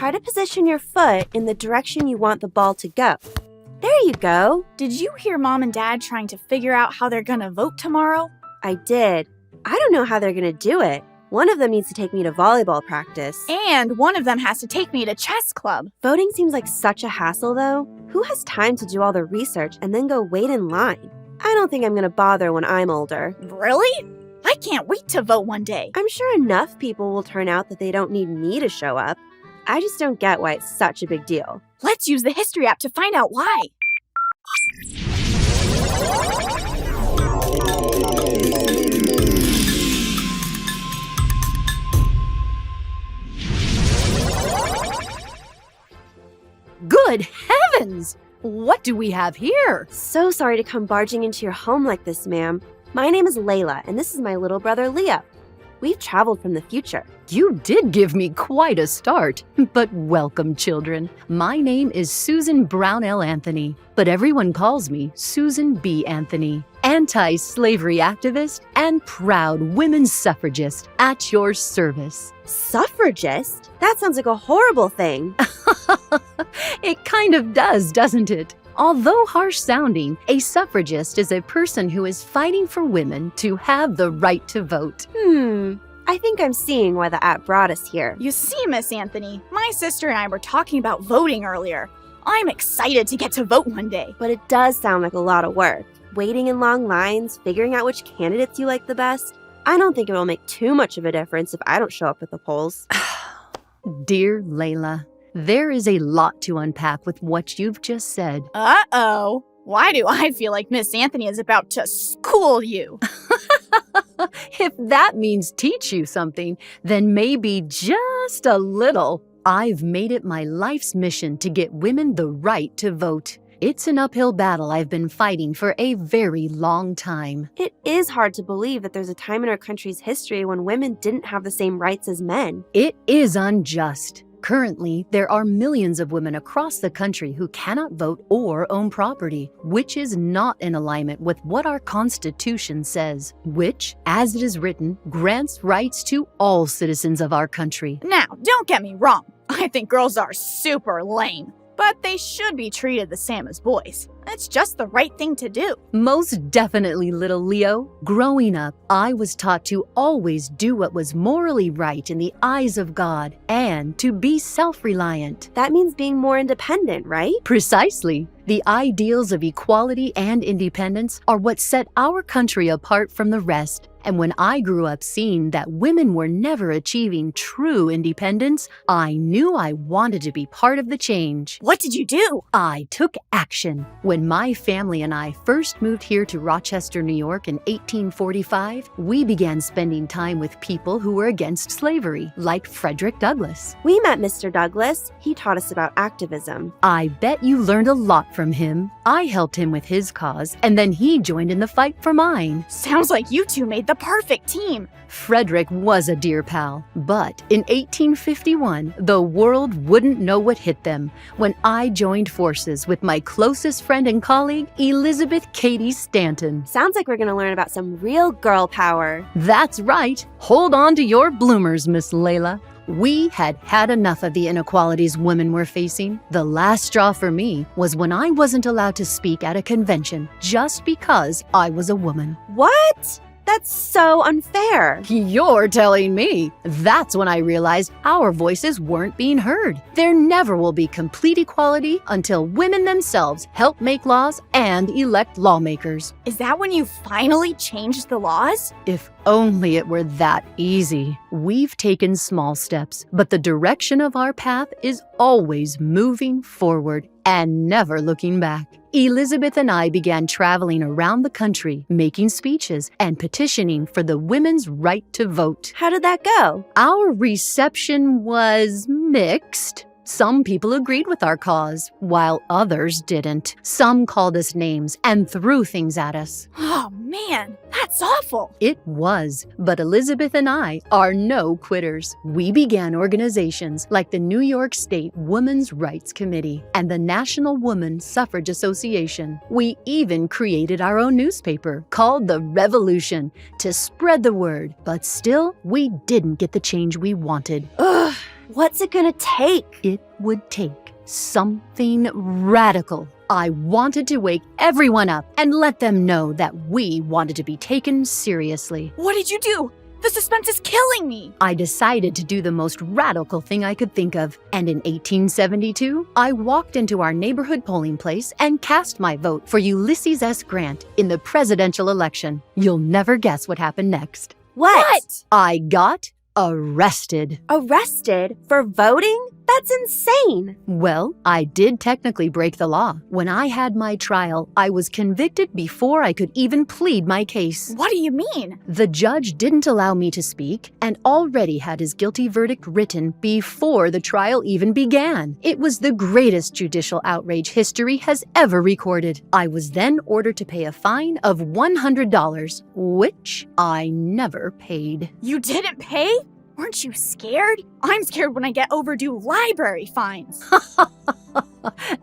Try to position your foot in the direction you want the ball to go. There you go. Did you hear Mom and Dad trying to figure out how they're gonna vote tomorrow? I did. I don't know how they're going to do it. One of them needs to take me to volleyball practice. And one of them has to take me to chess club. Voting seems like such a hassle, though. Who has time to do all the research and then go wait in line? I don't think I'm going to bother when I'm older. Really? I can't wait to vote one day. I'm sure enough people will turn out that they don't need me to show up. I just don't get why it's such a big deal. Let's use the history app to find out why. Good heavens! What do we have here? So sorry to come barging into your home like this, ma'am. My name is Layla, and this is my little brother, Leo. We've traveled from the future. You did give me quite a start, but welcome, children. My name is Susan Brownell Anthony, but everyone calls me Susan B. Anthony, anti-slavery activist and proud women's suffragist at your service. Suffragist? That sounds like a horrible thing. It kind of does, doesn't it? Although harsh sounding, a suffragist is a person who is fighting for women to have the right to vote. I think I'm seeing why the app brought us here. You see, Miss Anthony, my sister and I were talking about voting earlier. I'm excited to get to vote one day. But it does sound like a lot of work. Waiting in long lines, figuring out which candidates you like the best. I don't think it will make too much of a difference if I don't show up at the polls. Dear Layla, there is a lot to unpack with what you've just said. Uh-oh. Why do I feel like Miss Anthony is about to school you? If that means teach you something, then maybe just a little. I've made it my life's mission to get women the right to vote. It's an uphill battle I've been fighting for a very long time. It is hard to believe that there's a time in our country's history when women didn't have the same rights as men. It is unjust. Currently, there are millions of women across the country who cannot vote or own property, which is not in alignment with what our Constitution says, which, as it is written, grants rights to all citizens of our country. Now, don't get me wrong. I think girls are super lame, but they should be treated the same as boys. It's just the right thing to do. Most definitely, little Leo. Growing up, I was taught to always do what was morally right in the eyes of God and to be self-reliant. That means being more independent, right? Precisely. The ideals of equality and independence are what set our country apart from the rest. And when I grew up seeing that women were never achieving true independence, I knew I wanted to be part of the change. What did you do? I took action. When my family and I first moved here to Rochester, New York in 1845, we began spending time with people who were against slavery, like Frederick Douglass. We met Mr. Douglass. He taught us about activism. I bet you learned a lot from him. I helped him with his cause, and then he joined in the fight for mine. Sounds like you two made the perfect team. Frederick was a dear pal, but in 1851, the world wouldn't know what hit them when I joined forces with my closest friend and colleague, Elizabeth Cady Stanton. Sounds like we're going to learn about some real girl power. That's right. Hold on to your bloomers, Miss Layla. We had had enough of the inequalities women were facing. The last straw for me was when I wasn't allowed to speak at a convention just because I was a woman. What? That's so unfair. You're telling me. That's when I realized our voices weren't being heard. There never will be complete equality until women themselves help make laws and elect lawmakers. Is that when you finally changed the laws? If only it were that easy. We've taken small steps, but the direction of our path is always moving forward and never looking back. Elizabeth and I began traveling around the country, making speeches and petitioning for the women's right to vote. How did that go? Our reception was mixed. Some people agreed with our cause, while others didn't. Some called us names and threw things at us. Oh man, that's awful. It was, but Elizabeth and I are no quitters. We began organizations like the New York State Women's Rights Committee and the National Woman Suffrage Association. We even created our own newspaper called The Revolution to spread the word, but still, we didn't get the change we wanted. Ugh. What's it gonna take? It would take something radical. I wanted to wake everyone up and let them know that we wanted to be taken seriously. What did you do? The suspense is killing me. I decided to do the most radical thing I could think of, and in 1872, I walked into our neighborhood polling place and cast my vote for Ulysses S. Grant in the presidential election. You'll never guess what happened next. What? I got arrested. Arrested for voting? That's insane. Well, I did technically break the law. When I had my trial, I was convicted before I could even plead my case. What do you mean? The judge didn't allow me to speak and already had his guilty verdict written before the trial even began. It was the greatest judicial outrage history has ever recorded. I was then ordered to pay a fine of $100, which I never paid. You didn't pay? Weren't you scared? I'm scared when I get overdue library fines.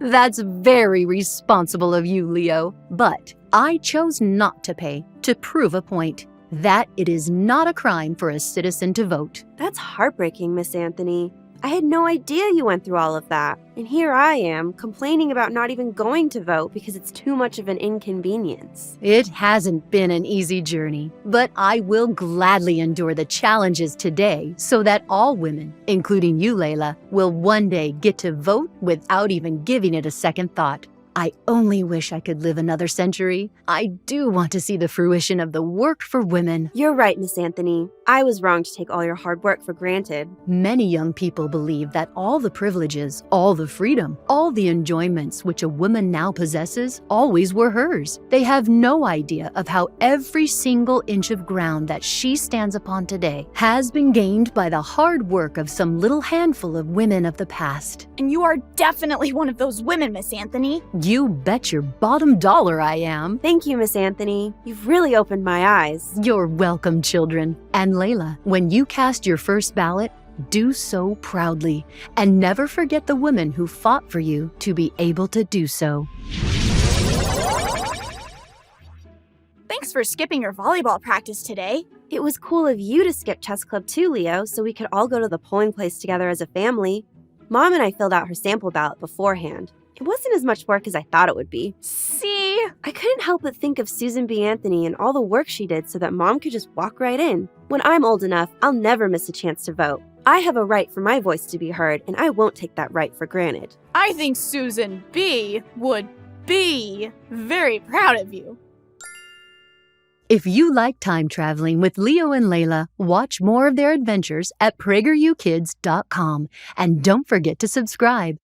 That's very responsible of you, Leo. But I chose not to pay to prove a point that it is not a crime for a citizen to vote. That's heartbreaking, Miss Anthony. I had no idea you went through all of that. And here I am, complaining about not even going to vote because it's too much of an inconvenience. It hasn't been an easy journey, but I will gladly endure the challenges today so that all women, including you, Layla, will one day get to vote without even giving it a second thought. I only wish I could live another century. I do want to see the fruition of the work for women. You're right, Miss Anthony. I was wrong to take all your hard work for granted. Many young people believe that all the privileges, all the freedom, all the enjoyments which a woman now possesses always were hers. They have no idea of how every single inch of ground that she stands upon today has been gained by the hard work of some little handful of women of the past. And you are definitely one of those women, Miss Anthony. You bet your bottom dollar I am. Thank you, Miss Anthony. You've really opened my eyes. You're welcome, children. And Layla, when you cast your first ballot, do so proudly and never forget the women who fought for you to be able to do so. Thanks for skipping your volleyball practice today. It was cool of you to skip chess club too, Leo, so we could all go to the polling place together as a family. Mom and I filled out her sample ballot beforehand. It wasn't as much work as I thought it would be. See? I couldn't help but think of Susan B. Anthony and all the work she did so that Mom could just walk right in. When I'm old enough, I'll never miss a chance to vote. I have a right for my voice to be heard, and I won't take that right for granted. I think Susan B. would be very proud of you. If you like time traveling with Leo and Layla, watch more of their adventures at PragerUkids.com and don't forget to subscribe.